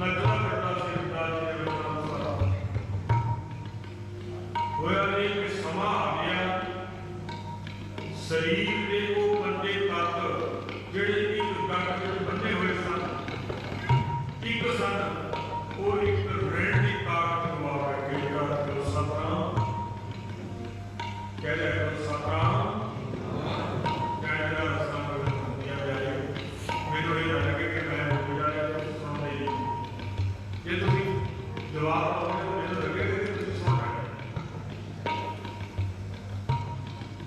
नचदा फिरदा सी रविदास जी दे वचनां अनुसार। होया नहीं कि समा आ गया शरीर के वो बंदे तत्व जिहड़े एक गठ विच बंधे हुए सन, एक सन, वो एक रहण की ताकत गवा बैठे। जो सतनाम कह रहे हो, सतनाम कहने का रस्ता दिया जाए। मैनू ये ना लगे कि मैं बोल जा रहा तुम सुनते नहीं। जे तुम जवाब दोगे तो मैनू लगे कि तुम सुन रहे।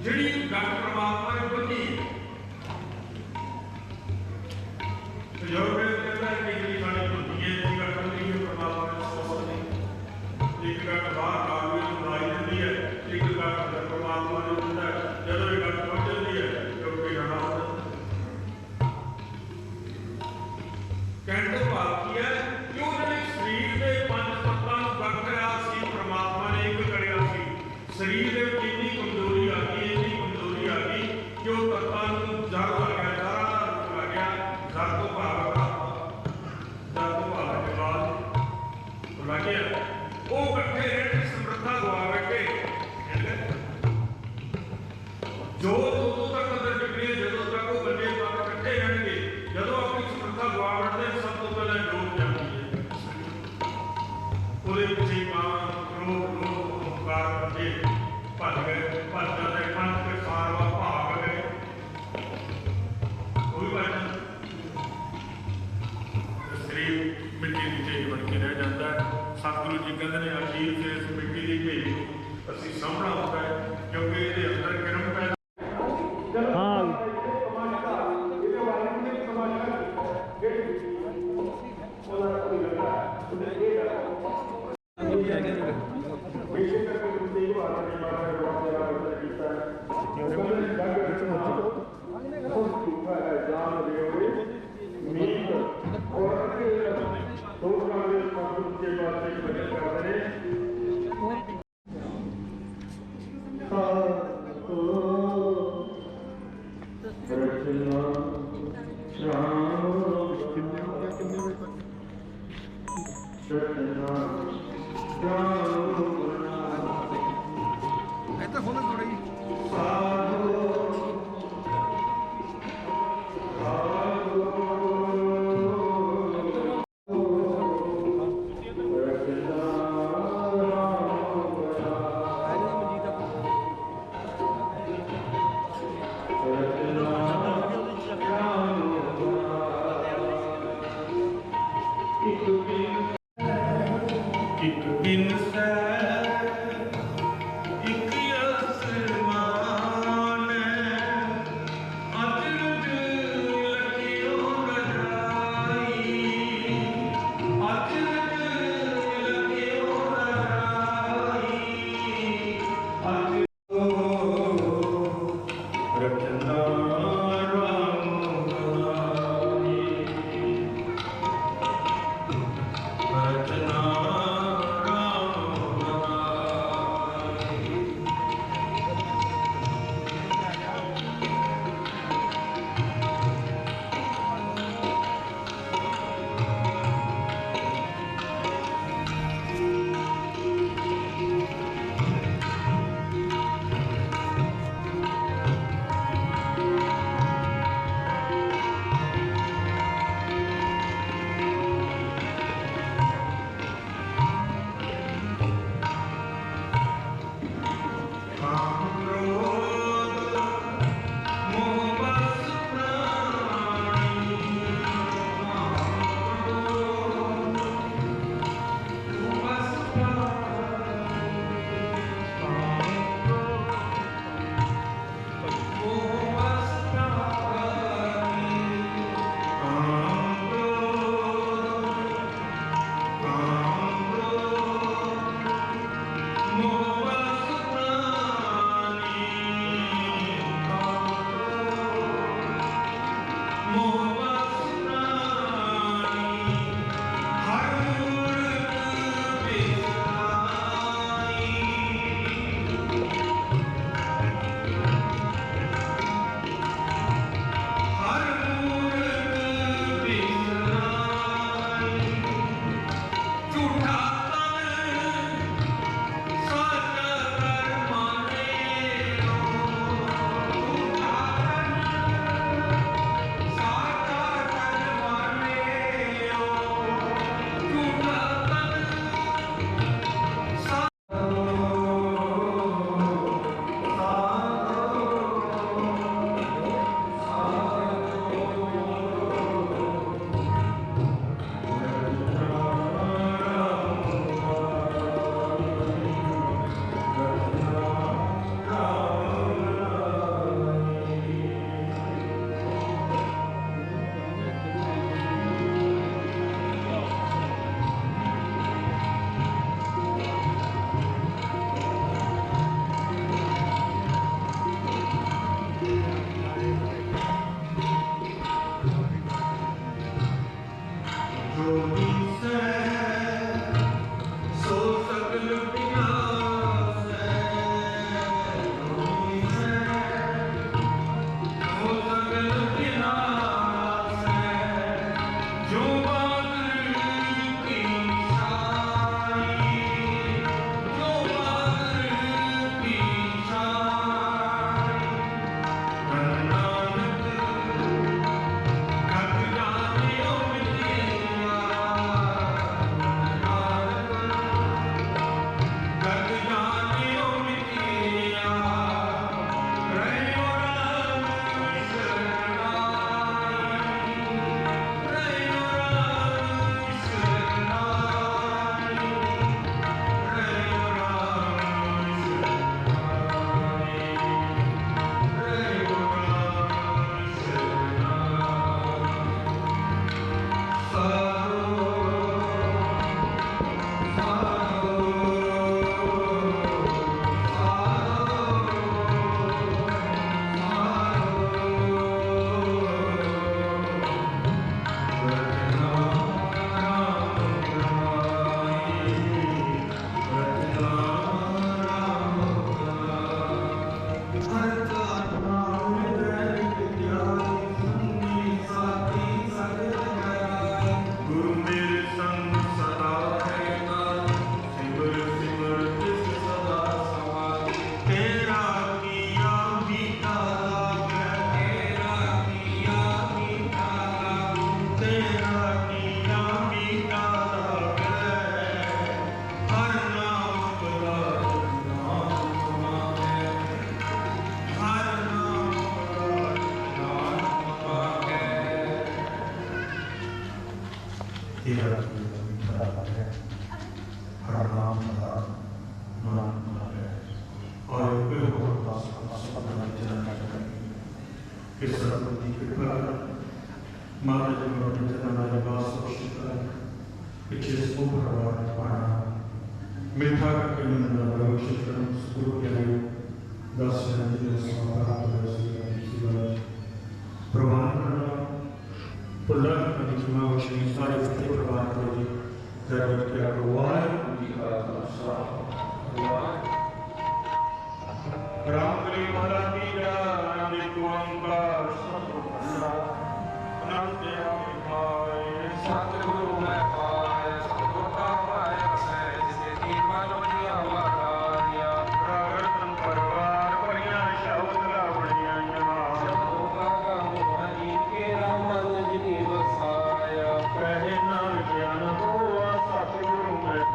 जिहड़ी गल परमात्मा ने बनी तजुर्बे कहता है कि जी साडी धुंदी है, एक गल बनी है परमात्मा ने सोच नहीं। एक गल बाहर कागज में बनाई जाती है, एक गल परमात्मा ने दिता है। जदों ये गल पहुंच जाती है तो कोई जाना होता। कहने का भाव की है कि वो जिहड़े शरीर के पंज तत्वां नूं गठ रहा सी, परमात्मा ने एक करिया सी। शरीर दे विच इन्नी कमजोरी आ गई, इन्नी कमजोरी आ गई कि वो तत्वां नूं जड़ लग गया, जड़ा दा रूप लग गया। जड़ तो भाव जड़ तो भाव जवाब लग गया। वो इकट्ठे रहने की समर्था गवा बैठे। जो उदों तक अंदर टिकनी है जदों तक वो बंदे इकट्ठे रहेंगे। जदों अपनी समर्था गवा बैठते सब तो पहले जोत जाती है। ਉਹਦੇ ਪਿੱਛੇ ਕਾਮ ਕ੍ਰੋਧ ਲੋਭ ਅਹੰਕਾਰ ਕਰਦੇ ਭੱਜ ਗਏ। ਭੱਜ ਜਾਂਦੇ ਪੰਜ ਕੇ ਸਾਰਵਾ ਭਾਗ ਗਏ। ਕੋਈ ਵਜਨ ਸਰੀਰ ਮਿੱਟੀ ਦੀ ਢੇਰ ਬਣ ਕੇ ਰਹਿ ਜਾਂਦਾ ਹੈ। ਸਤਿਗੁਰੂ ਜੀ ਕਹਿੰਦੇ ਨੇ ਅਖੀਰ ਤੇ ਇਸ ਮਿੱਟੀ ਦੀ ਢੇਰ ਨੂੰ ਅਸੀਂ ਸਾਂਭਣਾ ਹੁੰਦਾ ਹੈ, ਕਿਉਂਕਿ ਇਹਦੇ ਅੰਦਰ ਕਿਰਮ ਪੈਦਾ। ਇੱਕ ਬਿਨ ਕਹਿ ਨਾਨਕ ਗਿਆਨ ਹੋਆ ਸਤਿਗੁਰੂ ਮੈਂ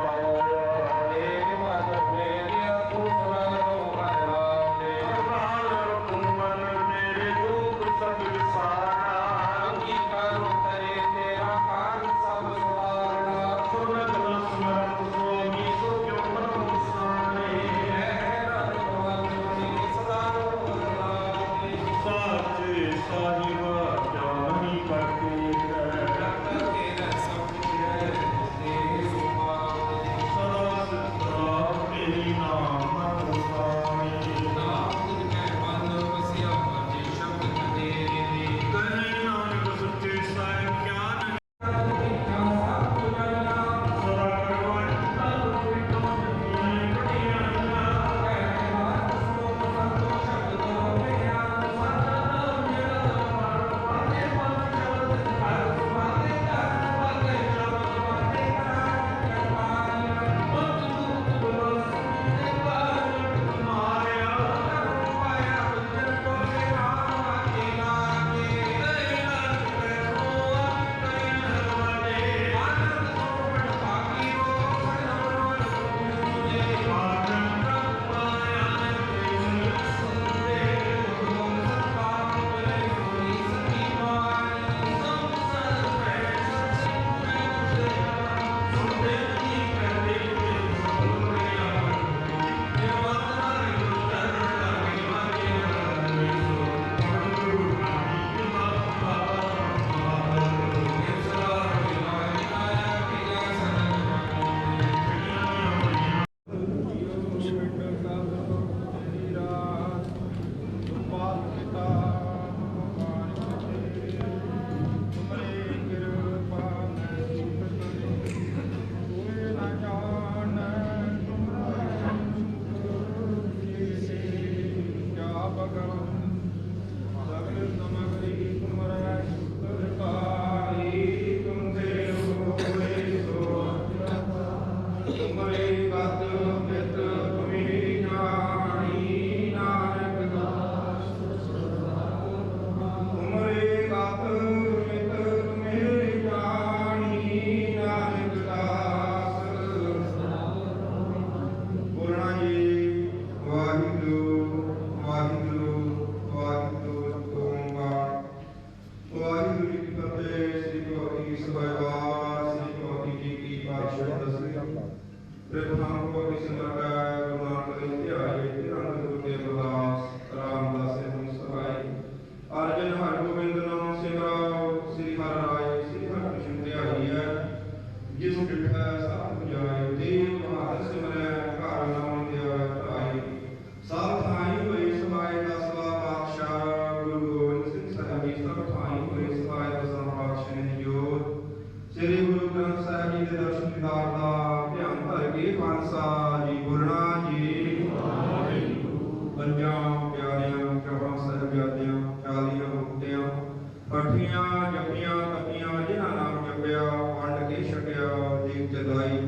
प्रधान को सिमरता गुरु नानक देव ध्याये तिरंग गुरु देवदास रामदास मुनि सहाय अर्जन हर गोविंद नाम सिमराओ श्री हर राय श्री हर कृष्ण ध्याये जिस डिठा सब जाय देव महार सिमरै घर नाम ध्याय आए साल थाई हुए सहाय दसवा पातशाह गुरु गोविंद सिंह साहिब जी सब थाई हुए सहाय दसवां पातशाह ने जोत श्री गुरु ग्रंथ साहिब जी के दर्शन दीदार दा ध्यान भर के खालसा जी बोलना जी पंजां प्यारियां चौहां साहिबजादियां 40 मुक्तियां पठियां जपियां तपियां जिन्हां नाम जपिया वंड के छकिया दीप जगाई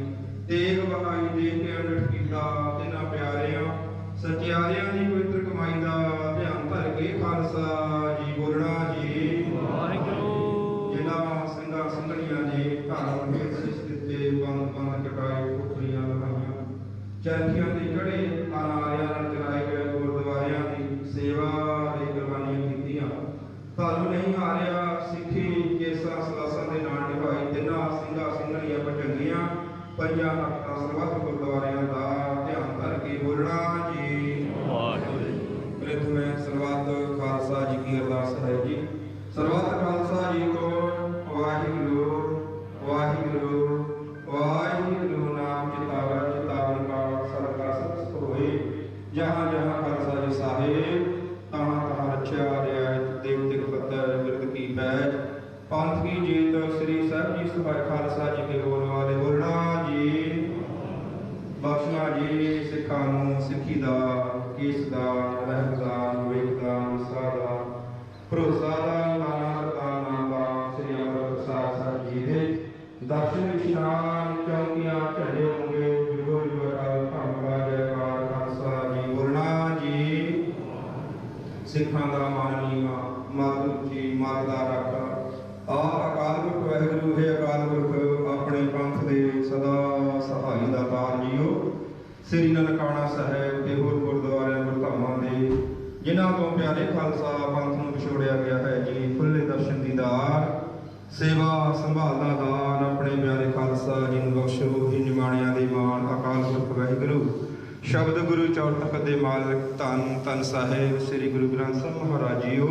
तेग बहाई देख के अनट कीता तिन्हां प्यारियां सचियारियां दी पवित्र कमाई दा ध्यान भर के खालसा जी बोलना जी जिन्हां ਸਿੰਘਾਂ ਸਿੰਘਣੀਆਂ ने घर में शीश दिते बंद बंद कटाए पुतलियां लगाईਆਂ चरखियां ते चढ़े अनारियां नाल चलाए गए गुरुद्वारियां दी सेवा ते कुर्बानियां कीतियां धर्म नहीं हारिया सिੱਖੀ ਕੇਸਾਂ ਸਲਾਸਾਂ ਦੇ ਨਾਲ ਨਿਭਾਈ ਤਿੰਨਾਂ ਸਿੰਘਾਂ ਸਿੰਘਣੀਆਂ ਭਜੰਗੀਆਂ ਪੰਜਾਂ ਤਖਤਾਂ ਸਰਬੱਤ ਗੁਰਦੁਆਰਿਆਂ ਦਾ ਧਿਆਨ ਧਰ ਕੇ ਬੋਲਣਾ ਜੀ ਪ੍ਰਥਮੇ ਸਰਬੱਤ ਖਾਲਸਾ ਜੀ ਕੀ ਅਰਦਾਸ ਹੈ ਜੀ ਸਰਬੱਤ ਖਾਲਸਾ ਜੀ ਕੋ ਵਾਹਿਗੁਰੂ वाहिगुरु वाहिगुरु नाम चितावा चितावन का सरका सत होए जहाँ जहाँ खालसा जी साहिब तहाँ तहाँ रक्षा रियायत देवतिक पत्तर विरद की पैज पंथ की जीत श्री साहिब जी सभाए खालसा जी के बोल वाले बोलना जी बख्शना जी सिखा सिखी दा केस दा रहम दा विवेक दा निस्सा दा भरोसा दा नाम दा नाम दा श्री अमृत साहिब जी दे दर्शन विश्राम चौकियां झंडे होंगे जुगो जुगो धम्मका जयकार खालसा जी बोलना जी सिखां दा माननी मत उची मत दा रख अकाल पुरख वाहिगुरू है अकाल पुरख अपने पंथ दे सदा सहाई दा तार जीओ श्री ननकाना साहिब ते होर गुरुद्वारे गुरधामां दे जिन्हां तो प्यारे खालसा पंथ नूं विछोड़िया गया है जी खुले दर्शन दीदार सेवा संभालना दान अपने प्यारे खालसा जी नूं बख्शो ही निमाणियां दे मान अकाल पुरख वाहिगुरू शब्द गुरु चौर तखत दे मालक धन धन साहिब श्री गुरु ग्रंथ साहिब महाराज जीओ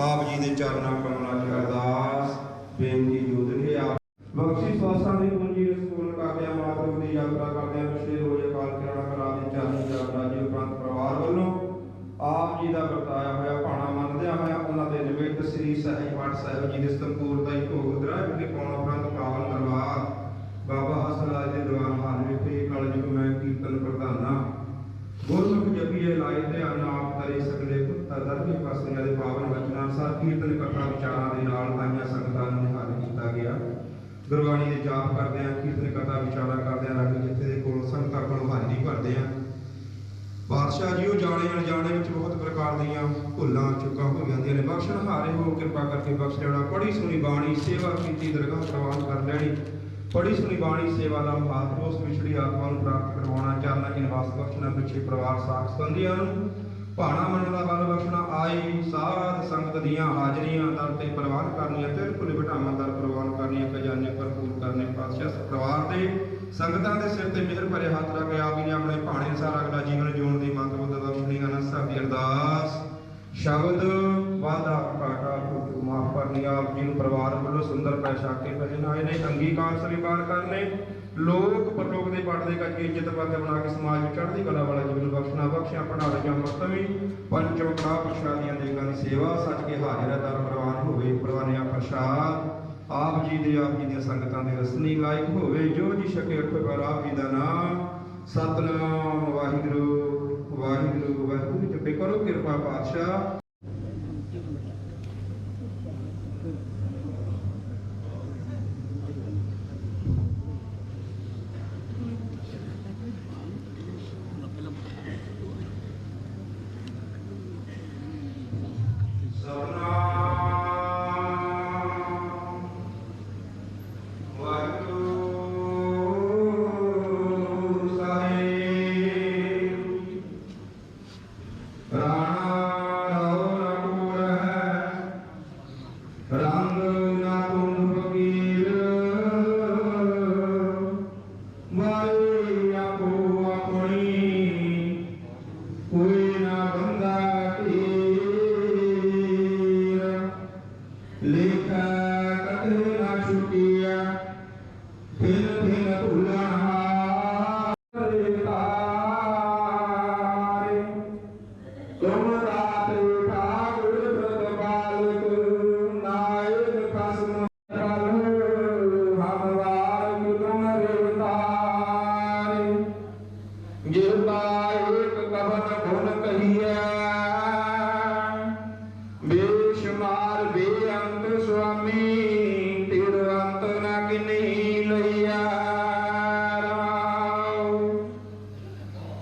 आप जी दे चरनां कमलां च अरदास बेनती जोदे आप बख्शी स्वासां दी पूंजी रसूल करदियां मातृ दी यात्रा करदियां पिछले रोज अकाल किरणा करा दी चरनी यात्रा जी उपरंत परिवार ਵੱਲੋਂ आप जी का ਵਰਤਾਇਆ ਹੋਇਆ ਭਾਣਾ ਮੰਨਦਿਆਂ ਹੋਇਆ ਉਹਨਾਂ ਦੇ ਨਿमित्त श्री ਸਾਹਿਬ ਪਾਠ ਸਾਹਿਬ ਜੀ ਦੇ ਸੰਪੂਰਨਤਾ ਹੀ ਭੋਗ ਦਰਾਜ ਵਿਖੇ ਪਾਉਣ ਉਪਰੰਤ ਪਾਵਨ ਦਰਬਾਰ ਬਾਬਾ ਹਸਨ ਰਾਜ ਦੇ ਦੀਵਾਨ ਹਾਲ ਵਿਖੇ ਕਲਯੁਗ ਮੈਂ ਕੀਰਤਨ ਪ੍ਰਧਾਨਾ ਗੁਰਮੁਖ ਜਪੀਏ ਲਾਏ ਧਿਆਨ ਆਪ ਤਰੇ ਸਕਲੇ ਪੁੱਤਰ ਦਰਮੀ ਪਾਸਿਆਂ ਦੇ ਪਾਵਨ ਵਚਨਾਂ ਅਨੁਸਾਰ ਕੀਰਤਨ ਕਥਾ ਵਿਚਾਰਾਂ ਦੇ ਨਾਲ ਆਈਆਂ ਸੰਗਤਾਂ ਨੂੰ ਨਿਹਾਲ ਕੀਤਾ ਗਿਆ ਗੁਰਬਾਣੀ ਦੇ ਜਾਪ ਕਰਦਿਆਂ ਕੀਰਤਨ ਕਥਾ ਵਿਚਾਰਾਂ ਕਰਦਿਆਂ ਰਾਗੀ ਜਿੱਥੇ ਦੇ ਕੋਲ ਸੰਗਤਾਂ ਕੋਲ ਹਾਜ਼ਰੀ ਭਰਦੇ ਆ बादशाह जी जाने अनजाने में बहुत प्रकार दियाँ भुलां चुका हो जाती ने बख्शन हारे हो कृपा करके बख्श लेना पढ़ी सुनी बाणी सेवा की दरगाह प्रवान कर लैनी पढ़ी सुनी बाणी सेवा का महात्म उस विछड़ी आत्मा प्राप्त करवाना चरना की निवास बख्शना पिछे परिवार साख संबंधियों भाणा मन का बल बख्शना आई साध संगत दियाँ हाजरियां दर ते प्रवान करनियां तिरकुल बिठावां दर प्रवान करनियां खजाने भरपूर करने पातशाह परिवार के संगतां दे सिर ते मेहर भरे हथ रख के आप जी ने अपने भाणे अनुसार अगला जीवन जीवन की मंग बुद्ध बख्शनी आनंद साहब की अरदास शब्द वादा घाटा माफ करनी आप जी परिवार वालों सुंदर पैसा के भजन आए ने अंगीकार स्वीकार करने लोक परलोक के पढ़ते करके इज्जत पद बना के समाज में चढ़ती कला वाला जीवन बख्शना बख्शिया पढ़ावे या मस्तवी पंचो कड़ा प्रसादियां देगा की सेवा सच के हाजिर दर प्रवान होवे प्रवानिया प्रसाद आप जी दे आप जी दी संगतां दे रसनी लायक होवे जो जी शके अठ पर आप जी दा नाम सतनाम वाहिगुरू वाहिगुरू वाहिगुरू जपे करो कृपा पातशाह राणा खिन खिन भूलनहार तारे तुम दाते ठाकुर प्रतिपालक नायक खसम हम वारक तुम रेवतारे जिरता एक कवन गुण कहिए बेशुमार बेअंत स्वामी तिर अंत न किन्हीं लैया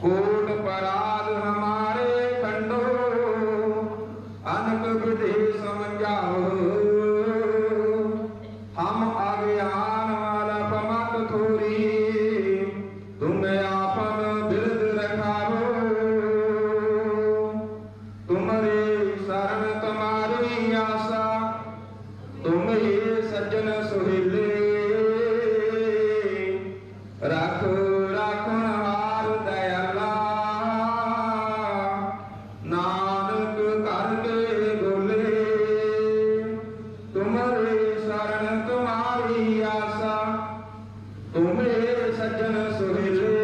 कोट पराध हमारे खंडो अनक विधि समझाओ हम अज्ञान वाला पमत थोरी तुम आपन बिरद रखावो तुम्हारे शरण तुम्हारी आशा तुम ही सज्जन सुहेले राखो राखण हार दयाला नानक करके बोले तुम्हारे शरण तुम्हारी आशा तुम ही सज्जन सुहेले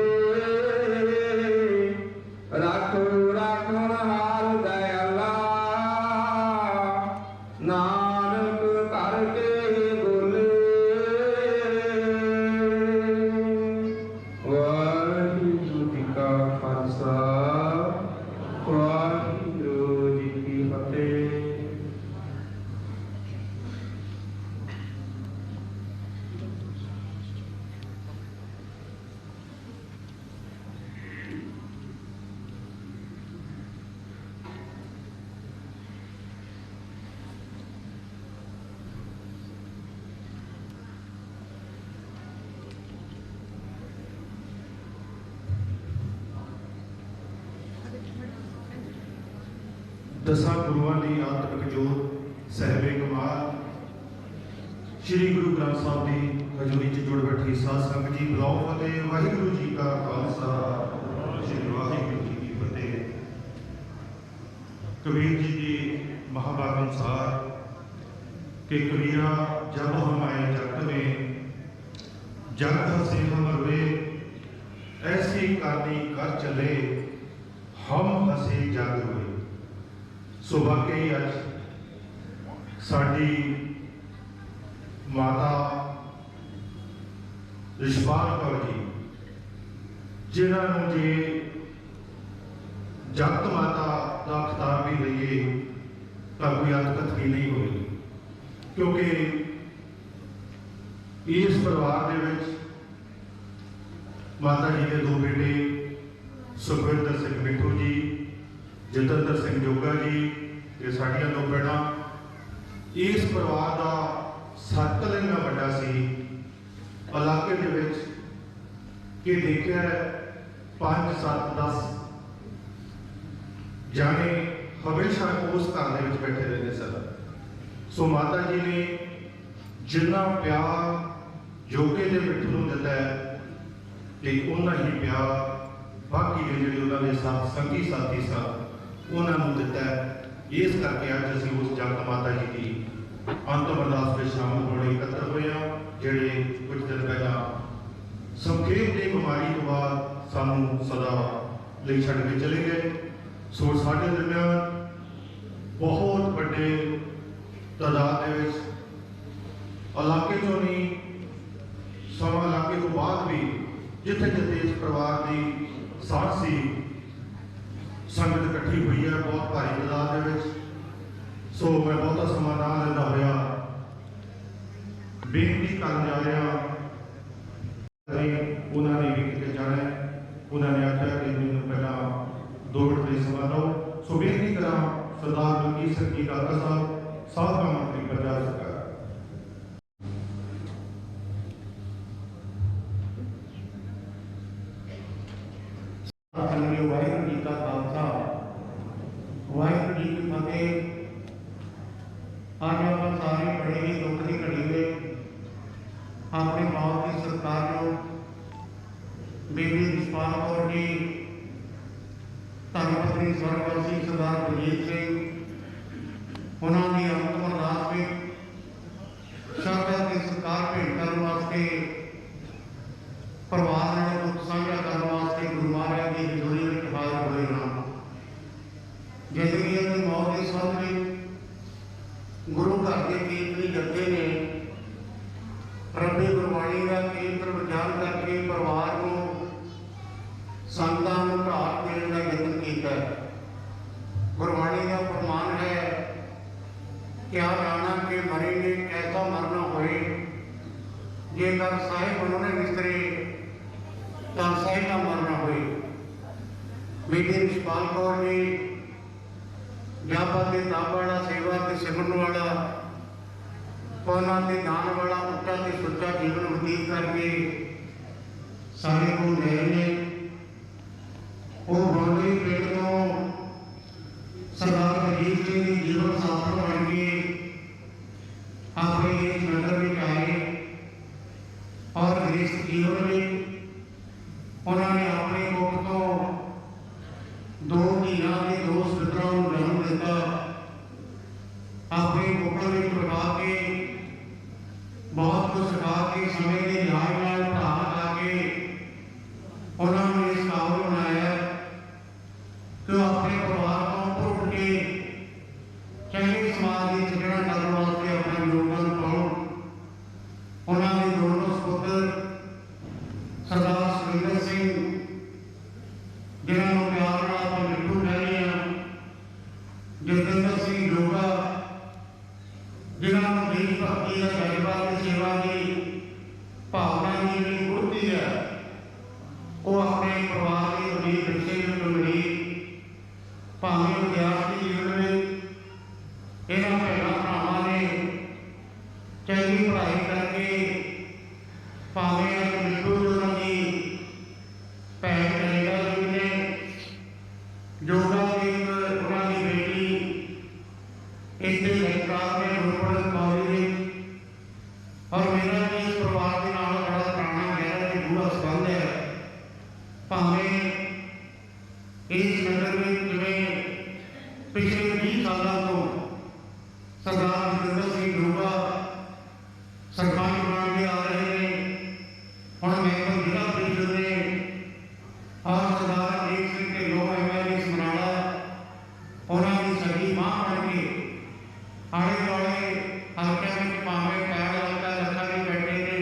राखो राखण हार दयाला नानक करके बोले वाहिगुरू जी का खालसा वाहिगुरू जी की फतेह। दसां गुरुआं दी आत्मिक जोत सहबे कमाल श्री गुरु ग्रंथ साहिब की हजूरी च जुड़ बैठी साध संगत जी बुलाओ फतेह। वाहिगुरू जी का खालसा श्री वाहिगुरू जी की फतेह। कबीर जी की महावाक अनुसार कि कबीरा जब हम आए जगत में जग हसे हम रोए ऐसी करनी कर चले हम हसे जग रोए। सो वाकई अज साडी माता रिशपाल कौर जी जिन्होंने जे जगत माता का खिताब भी लईए तो कोई अतकथनी नहीं होगी, क्योंकि इस परिवार के विच माता जी के दो बेटे सुखविंदर सिंह मिठू जी जतिंदर सिंह जोगा जी ते साडियां दो भैणां। इस परिवार का सर्कल इन्ना वड्डा सी इलाके दे विच कि देखिआ 5 7 10 जाने हमेशा उस घर दे विच बैठे रहते सन। सो माता जी ने जिन्ना प्यार जोगे दे मिठू नूं दिता है ते उन्ना ही प्यार बाकी दे जिहड़े उन्हां दे साथ संगी साथी सन उन्होंने दिता है। इस करके अज असीं उस जगत माता जी की अंतिम अरदास में शामिल होने एकत्र हुए हैं, जिहड़े कुछ दिन पहला संखेप की बीमारी तो बाद सानू सदा ले छड़ के चले गए। सो साडे दरम्यान बहुत बड़े तादाद दे विच इलाके चों नहीं सवा इलाके तो बाद भी जिथे जिथे इस परिवार की साथ सी संगत इकट्ठी हुई है बहुत भारी तादाद दे विच। सो मैं बहुता समा ना लेंदा होया बेनती करन जा रहा उन्होंने भी किते जाना है। उन्होंने आख्या कि मैनूं पहला 2 मिनट का समा दो। सो बेनती करा सरदार बलकीर सिंह जी काका साहब साबका मंत्री पंजाब सरकार। वाहिगुरू जी का खालसा वाहिगुरू जी की फतेह। आज आप सारे बड़े ही दुख की घड़ी में अपनी मौत की सरकार को बीबी रिशपाल कौर जी धर्मपत्नी स्वर्गवासी सरदार बलजीत सिंह उन्होंने अंतिम अरदास में श्रद्धा की सरकार भेंट करने वास्ते ਸਾਹਿਬ ਬਣਾਉਣੇ ਮਿਸਤਰੀ ਤਾਂ ਸਾਹਿਬ ਦਾ ਮਰਨਾ ਹੋਏ। ਬੀਬੀ ਰਿਸ਼ਪਾਲ ਕੌਰ ਜੀ ਜਾਪਾ ਤੇ ਦਾਬ ਵਾਲਾ, ਸੇਵਾ ਤੇ ਸਿਮਰਨ ਵਾਲਾ, ਪੌਣਾ ਤੇ ਦਾਨ ਵਾਲਾ, ਉੱਚਾ ਤੇ ਸੁੱਚਾ ਜੀਵਨ ਬਤੀਤ ਕਰਕੇ ਸਾਡੇ ਕੋਲ ਗਏ ਨੇ। ਉਹ ਬੋਲੀ ਪਿੰਡ ਤੋਂ ਸਰਦਾਰ ਅਜੀਤ ਸਿੰਘ ਦੀ ਜੀਵਨ ਸਾਥੀ ਬਣ ਕੇ ਆਪਣੇ ਇਸ ਨਗਰ ਵਿੱਚ ਆਏ ਔਰ ਇਸ ਜੀਵਨ ਵਿੱਚ ਉਹਨਾਂ ਨੇ ਆਪਣੇ ਕੋਲ ਤੋਂ 2 ਧੀਆਂ ਦੇ 2 ਪੁੱਤਰਾਂ ਨੂੰ ਜਨਮ ਦਿੱਤਾ। ਆਪਣੇ ਕੋਲ ਵਿੱਚ ਬਣਾ ਕੇ ਬਹੁਤ ਕੁਝ ਸਿਖਾ ਕੇ ਸਮੇਂ ਦੇ ਨਾਲ ਪੜ੍ਹਾ ਲਾ ਕੇ ਉਹਨਾਂ ਨੂੰ ਇਸ ਕਾਬਲ ਬਣਾਇਆ ਕਿ ਉਹ ਆਪਣੇ ਪਰਿਵਾਰ ਤੋਂ ਉੱਪਰ ਉੱਠ ਕੇ ਚੰਗੇ ਸਮਾਜ ਦੀ ਸਿਰਜਣਾ ਕਰਨ ਵਾਸਤੇ ਆਪਣਾ ਯੋਗਦਾਨ ਪਾਉਣ। ਉਹਨਾਂ ਦੇ ਦੋਨੋਂ ਸਪੁੱਤਰ ਸਰਦਾਰ ਸੁਰਿੰਦਰ ਸਿੰਘ, ਜਿਨ੍ਹਾਂ ਨੂੰ ਪਿਆਰ ਨਾਲ ਆਪਾਂ ਮਿੱਠੂ ਕਹਿੰਦੇ ਹਾਂ, ਜਤਿੰਦਰ ਸਿੰਘ ਜੋਗਾ, ਜਿਨ੍ਹਾਂ ਨੂੰ ਦੇਸ਼ ਭਗਤੀ ਦਾ ਜਜ਼ਬਾ ਤੇ ਸੇਵਾ ਦੀ ਭਾਵਨਾ ਦੀ ਜਿਹੜੀ ਗੁੜਤੀ ਹੈ ਉਹ ਆਪਣੇ ਪਰਿਵਾਰ ਦੇ ਅਮੀਰ ਬੱਚੇ ਨੂੰ ਮਿਲੀ। ਭਾਵੇਂ ਵਿਦਿਆਰਥੀ ਜੀਵਨ ਵਿੱਚ ਇਹਨਾਂ ਭੈਣਾਂ ਭਰਾਵਾਂ ਨੇ ਚੰਗੀ ਪੜ੍ਹਾਈ ਕਰਕੇ ਭਾਵੇਂ ਅੱਜ ਮਿੱਠੂ ਜੋਗਾ ਦੀ ਭੈਣ ਕੈਨੇਡਾ ਵਿੱਚ ਨੇ, ਜੋਗਾ ਸਿੰਘ ਉਹਨਾਂ ਦੀ ਬੇਟੀ ਇੱਥੇ ਸਰਕਾਰ ਨੇ ਰੋਪੜ ਕਾਲਜ ਵਿੱਚ, ਔਰ ਮੇਰਾ ਵੀ ਇਸ ਪਰਿਵਾਰ ਦੇ ਨਾਲ ਬੜਾ ਪੁਰਾਣਾ ਗਹਿਰਾ ਤੇ ਗੂੜਾ ਸੰਬੰਧ ਹੈ। ਭਾਵੇਂ ਇਸ ਨਗਰ ਵਿੱਚ ਜਿਵੇਂ ਪਿਛਲੇ 20 ਸਾਲਾਂ ਤੋਂ ਸਰਦਾਰ ਜਤਿੰਦਰ ਸਿੰਘ ਜੋਗਾ ਸਰਪੰਚ ਬਣ ਕੇ ਆ ਰਹੇ ਨੇ, ਹੁਣ ਮੈਂਬਰ ਜ਼ਿਲ੍ਹਾ ਪ੍ਰੀਸ਼ਦ ਨੇ, ਔਰ ਸਰਦਾਰ ਅਜੀਤ ਸਿੰਘ ਤੇ ਲੋਕ MLA ਸਮਰਾਲਾ ਉਹਨਾਂ ਦੀ ਸਗੀ ਮਾਂ ਬਣ ਕੇ ਆਲੇ ਦੁਆਲੇ ਹਲਕਿਆਂ ਵਿੱਚ ਭਾਵੇਂ ਪੈਰ ਹਲਕਾ ਲੱਖਾਂ ਦੇ ਬੈਠੇ ਨੇ,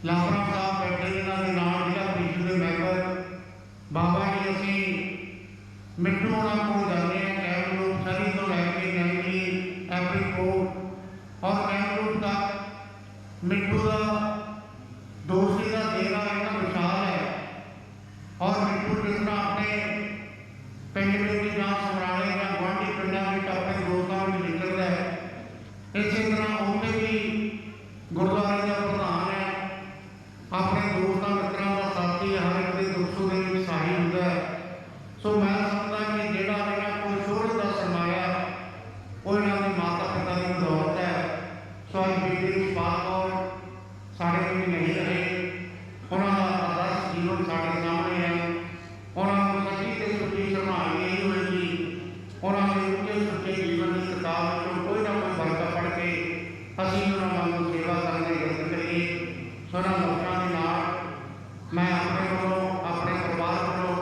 ਲਾਪਰਾ ਸਾਹਿਬ ਬੈਠੇ ਨੇ, ਇਹਨਾਂ ਦੇ ਨਾਲ ਜ਼ਿਲ੍ਹਾ ਪ੍ਰੀਸ਼ਦ ਦੇ ਮੈਂਬਰ ਬਾਬਾ ਜੀ। ਅਸੀਂ ਮਿੱਠੂ ਉਹਨਾਂ ਕੋਲ ਜਾਂਦੇ ਹਾਂ ਕੈਮਰੂਨ ਸਰੀ ਤੋਂ ਲੈ ਕੇ ਨੈਂਗਲੀ ਐਪਰੀਕੋਟ ਔਰ ਕੈਮਰੂਨ ਤੱਕ। ਮਿੱਠੂ ਦਾ ਦੋਸਤੀ ਦਾ ਦੇਣਾ ਇੰਨਾ ਵਿਸ਼ਾਲ ਹੈ ਔਰ ਮਿੱਠੂ ਜਿਸ ਤਰ੍ਹਾਂ ਆਪਣੇ ਪਿੰਡ ਵਿੱਚ ਜਾਂ ਸਮਰਾਲੇ ਜਾਂ ਗੁਆਂਢੀ ਪਿੰਡਾਂ ਵਿੱਚ ਆਪਣੇ ਦੋਸਤਾਂ ਵਿੱਚ ਨਿਕਲਦਾ ਹੈ, ਇਸੇ ਤਰ੍ਹਾਂ ਉੱਥੇ ਵੀ ਗੁਰਦੁਆਰੇ ਦਾ ਪ੍ਰਧਾਨ ਹੈ, ਆਪਣੇ ਦੋਸਤਾਂ ਮਿੱਤਰਾਂ ਦਾ ਸਾਥੀ, ਹਰ ਇੱਕ ਦੇ ਦੁੱਖ ਸੁੱਖ ਦੇ ਵਿੱਚ ਸਹਾਈ ਹੁੰਦਾ ਹੈ। ਸੋ ਮੈਂ ਸਮਝਦਾ ਕਿ ਜਿਹੜਾ ਇਹਨਾਂ ਕੋਲ ਸ਼ੋਹਰਤ ਦਾ ਸਰਮਾਇਆ ਉਹ ਇਹਨਾਂ ਦੇ ਮਾਤਾ ਪਿਤਾ ਦੀ ਬਦੌਲਤ ਹੈ। ਸੋ ਅੱਜ ਬੀਬੀ ਰਿਸ਼ਪਾਲ ਕੌਰ ਸਾਡੇ ਵਿੱਚ ਨਹੀਂ ਰਹੇ, ਉਹਨਾਂ ਦਾ ਆਦਰਸ਼ ਜੀਵਨ ਸਾਡੇ ਸਾਹਮਣੇ ਹੈ। ਉਹਨਾਂ ਨੂੰ ਸੱਚੀ ਤੇ ਸੁੱਚੀ ਸ਼ਰਧਾਂਜਲੀ ਇਹੀ ਹੋਏਗੀ, ਉਹਨਾਂ ਦੇ ਉੱਚੇ ਸੁੱਚੇ ਜੀਵਨ ਦੀ ਕਿਤਾਬ ਵਿੱਚੋਂ ਕੋਈ ਨਾ ਕੋਈ ਵਰਕਾ ਪੜ੍ਹ ਕੇ ਅਸੀਂ ਉਹਨਾਂ ਨੂੰ ਸੇਵਾ ਕਰਨ ਦੇ ਯਤਨ ਕਰੀਏ। ਸੋ ਉਹਨਾਂ ਲੋਕਾਂ ਦੇ ਨਾਲ ਮੈਂ ਆਪਣੇ ਵੱਲੋਂ, ਆਪਣੇ ਪਰਿਵਾਰ ਵੱਲੋਂ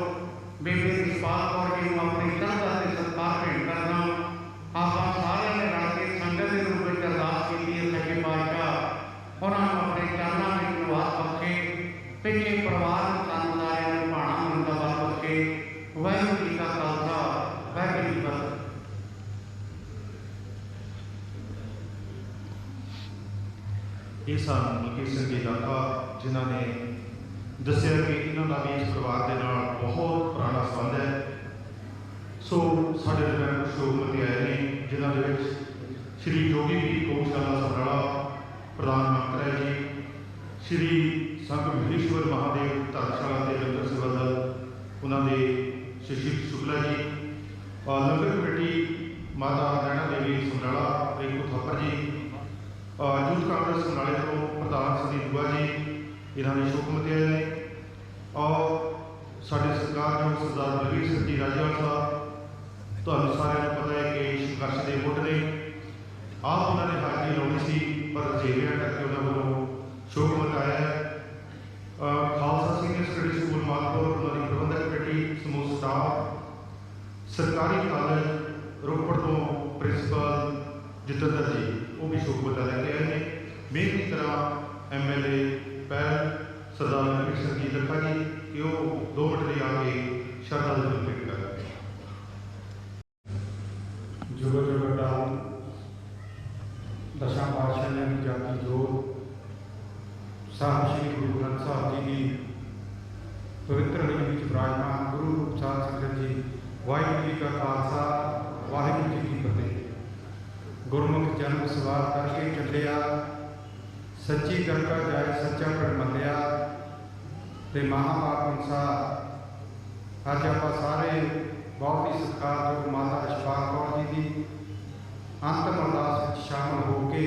ਬੀਬੀ ਰਿਸ਼ਪਾਲ ਕੌਰ ਜੀ ਨੂੰ ਆਪਣੀ ਸ਼ਰਧਾ ਤੇ ਸਤਿਕਾਰ ਭੇਟ ਕਰਦਾ। ਆਪਾਂ ਸਾਰਿਆਂ ਨੇ ਰਲ ਕੇ ਸੰਗਤ ਦੇ ਰੂਪ ਵਿੱਚ ਅਰਦਾਸ ਕੀਤੀ ਹੈ, ਸੱਚੇ ਪਾਤਸ਼ਾਹ ਉਹਨਾਂ ਨੂੰ ਆਪਣੇ ਚਰਨਾਂ ਵਿੱਚ ਨਿਵਾਸ ਬਖਸ਼ੇ, ਪਿਛਲੇ ਪਰਿਵਾਰ ਨੂੰ ਸਾਰਿਆਂ ਨੂੰ ਭਾਣਾ ਮਨ ਦਾ ਬਲ ਬਖਸ਼ੇ। ਵਾਹਿਗੁਰੂ ਜੀ ਕਾ ਖਾਲਸਾ, ਵਾਹਿਗੁਰੂ ਜੀ ਕੀ ਫਤਿਹ। ਇਹ ਸਨ ਮਲਕੀਤ ਸਿੰਘ ਜੀ ਦਾਤਾ, ਜਿਨ੍ਹਾਂ ਨੇ ਦੱਸਿਆ ਕਿ ਇਹਨਾਂ ਦਾ ਵੀ ਇਸ ਪਰਿਵਾਰ ਦੇ ਨਾਲ ਬਹੁਤ ਪੁਰਾਣਾ ਸੰਬੰਧ ਹੈ। ਸੋ ਸਾਡੇ ਦਰਮਿਆਨ ਕੁਝ ਲੋਕ ਮਤੇ ਆਏ ਨੇ, ਜਿਨ੍ਹਾਂ ਦੇ ਵਿੱਚ ਸ਼੍ਰੀ ਜੋਗੀ ਵੀ ਗਊਸ਼ਾਲਾ ਸਮਰਾਲਾ ਪ੍ਰਧਾਨ ਮੰਤਰੀ ਜੀ, ਸ਼੍ਰੀ ਸੰਤ ਮਹੇਸ਼ਵਰ ਮਹਾਦੇਵ ਧਰਮਸ਼ਾਲਾ ਤੇ ਲੰਗਰ ਸੇਵਾ ਦਲ ਉਹਨਾਂ ਦੇ ਸ਼ਿਸ਼ਿਰ ਸ਼ੁਕਲਾ ਜੀ, ਲੰਗਰ ਕਮੇਟੀ ਮਾਤਾ ਨੈਣਾ ਦੇਵੀ ਸਮਰਾਲਾ ਰੇਖੂ ਥਾਪਰ ਜੀ, ਯੂਥ ਕਾਂਗਰਸ ਸਮਰਾਲੇ ਤੋਂ ਪ੍ਰਧਾਨ ਸ੍ਰੀ ਦੁਆ ਜੀ, ਇਹਨਾਂ ਨੇ ਸ਼ੁਭ ਮਤੇ ਆਏ ਨੇ। ਔਰ ਸਾਡੇ ਸਰਕਾਰਯੋਗ ਸਰਦਾਰ ਬਲਵੀਰ ਸਿੰਘ ਜੀ ਰਾਜੇਵਾਲ ਸਾਹਿਬ, ਤੁਹਾਨੂੰ ਸਾਰਿਆਂ ਨੂੰ ਪਤਾ ਹੈ ਕਿ ਸੰਘਰਸ਼ ਦੇ ਮੁੱਢ ਨੇ, ਆਪ ਉਹਨਾਂ ਨੇ ਹਾਜ਼ਰੀ ਲਾਉਣੀ ਸੀ ਪਰ ਜੇਵਿਆਂ ਕਰਕੇ ਉਹਨਾਂ ਵੱਲੋਂ ਸ਼ੋਕ ਮਨਾਇਆ ਹੈ। Khalsa senior study school Malpur, ਉਹਨਾਂ ਦੀ ਪ੍ਰਬੰਧਕ ਕਮੇਟੀ, ਸਮੂਹ ਸਟਾਫ, ਸਰਕਾਰੀ ਕਾਲਜ ਰੋਪੜ ਤੋਂ ਪ੍ਰਿੰਸੀਪਲ ਜਤਿੰਦਰ ਜੀ, ਉਹ ਵੀ ਸ਼ੋਕ ਮਤਾ ਲੈ ਕੇ ਆਏ ਨੇ। ਮੇਰੀ ਤਰ੍ਹਾਂ MLA ਪਹਿਲ ਸਰਦਾਰ ਨਵੀਨ ਸਿੰਘ ਜੀ ਲੱਖਾ ਜੀ ਕਿ ਉਹ 2 ਮਿੰਟ ਲਈ ਆ ਕੇ ਸ਼ਰਧਾ ਦੇ ਨਾਲ ਭੇਟ ਕਰਨ। ਜੁਗੋ ਜੁਗੋ ਡਾਲ ਦਸਾਂ ਪਾਤਸ਼ਾਹਾਂ ਨੇ ਜਾਤੀ ਜੋਤ ਸਾਹਿਬ श्री गुरु ग्रंथ साहब जी की पवित्र हरी ਵਿੱਚ विराजमान गुरु रूप साध संगत जी, वाहिगुरू जी का खालसा वाहिगुरू जी की फतेह। गुरमुख जन्म सवार करके ਚੱਲਿਆ, सच्ची करका जाए सच्चा कर मल्लिया ते महापाप अनसार। अज आप सारे बहुत ही सत्कार जो माता इशफाक कौर जी की अंतिम अरदास में शामिल होकर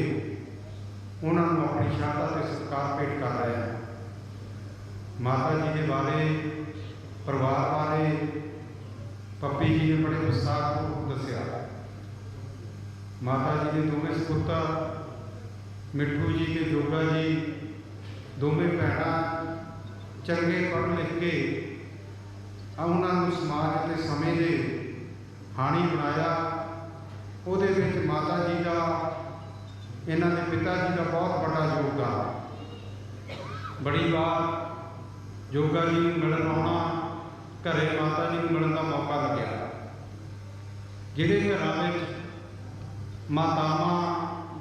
उन्होंने अपनी श्रद्धा से सत्कार भेंट कर रहे हैं। माता जी के बारे, परिवार बारे पप्पी जी ने बड़े विस्तारपूर्वक दसिया। माता जी के दोवें सपुत्र मिठू जी के जोगा जी दोवें भैन चंगे पढ़ लिख के उन्होंने समाज के समय के हाणी बनाया। ਉਹਦੇ ਵਿੱਚ माता जी का इन्हों के पिता जी का बहुत बड़ा योगदान। बड़ी बार जोगा जी को मिलन आना, घरे माता जी को मिलन का मौका लग्या। जिहड़े घरां विच मातावां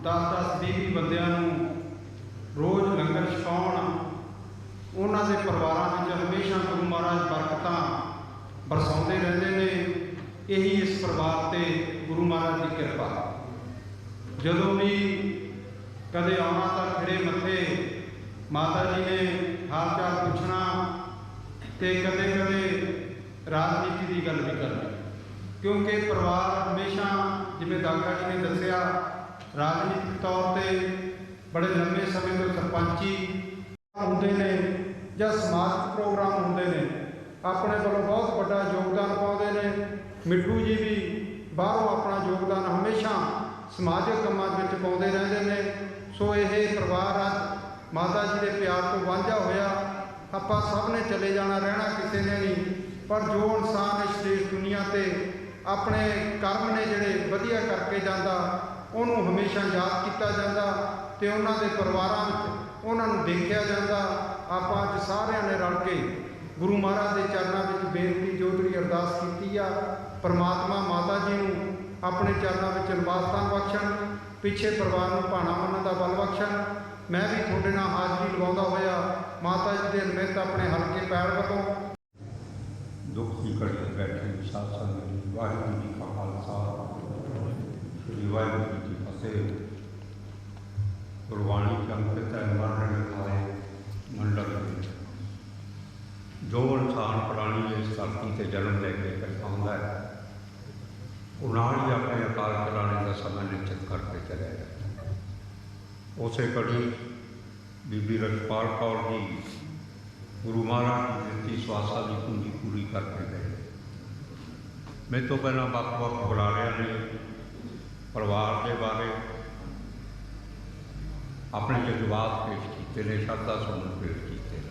10-10 20 बंदियां नूं रोज़ लंगर छकाउण, उन्हां दे परिवारां विच हमेशा गुरु महाराज बरकतां बरसाउंदे रहिंदे ने। यही इस परिवार से गुरु महाराज की कृपा। जदों भी कदे आना तो खड़े मत्थे माता जी ने हाल चाल पूछना, तो कदे कदे राजनीति की गल भी करनी, क्योंकि परिवार हमेशा जिवें दागा जी ने दसिया राजनीतिक तौर पर बड़े लंबे समय तो सरपंची होंदे ने या समाजिक प्रोग्राम होंदे ने, अपने वालों बहुत बड़ा योगदान पाते हैं। मिठू जी भी बाहरों अपना योगदान हमेशा समाजिक कामों में पाते रहते हैं। सो ये परिवार अज माता जी के प्यार तो वांझा होया। आपां सब ने चले जाना, रहना किसी ने नहीं, पर जो इंसान इस देश दुनिया से अपने कर्म ने जिहड़े वधिया करके जाता उन्होंने हमेशा याद किया जाता, तो उन्होंने परिवारों में उन्होंने देखा जाता। आपां अज सारिਆਂ ने रल के गुरु महाराज के चरणों में बेनती जोदड़ी अरदास की आ। परमात्मा माता जी को अपने चरणों में निवास स्थान बख्शण, पिछे परिवार को भाणा मनण का बल बख्शण। मैं भी थोड़े नाल हाजरी लवाउंदा होया माता जी के निमित्त अपने हल्के पैर वतों दुख की घड़ी बैठे साध संगत जी, वाहिगुरू जी का खालसा श्री वाहिगुरू जी की फतेह। गुरबाणी के अंकित है मरण लिखाए मंडल। जो इंसान प्राणी इस धरती से जन्म लेके करता है वो नाल ही अपने अकाल चलाने का समय निश्चित करके चले जाता। उस कड़ी बीबी रजपाल कौर जी गुरु महाराज की दित्ती स्वासा की पूंजी पूरी करके गए। मेरे तो पहला वक्-वक् बुलारियां ने परिवार के बारे अपने जज्बात पेश किए ने, श्रद्धा सुमन पेश किए।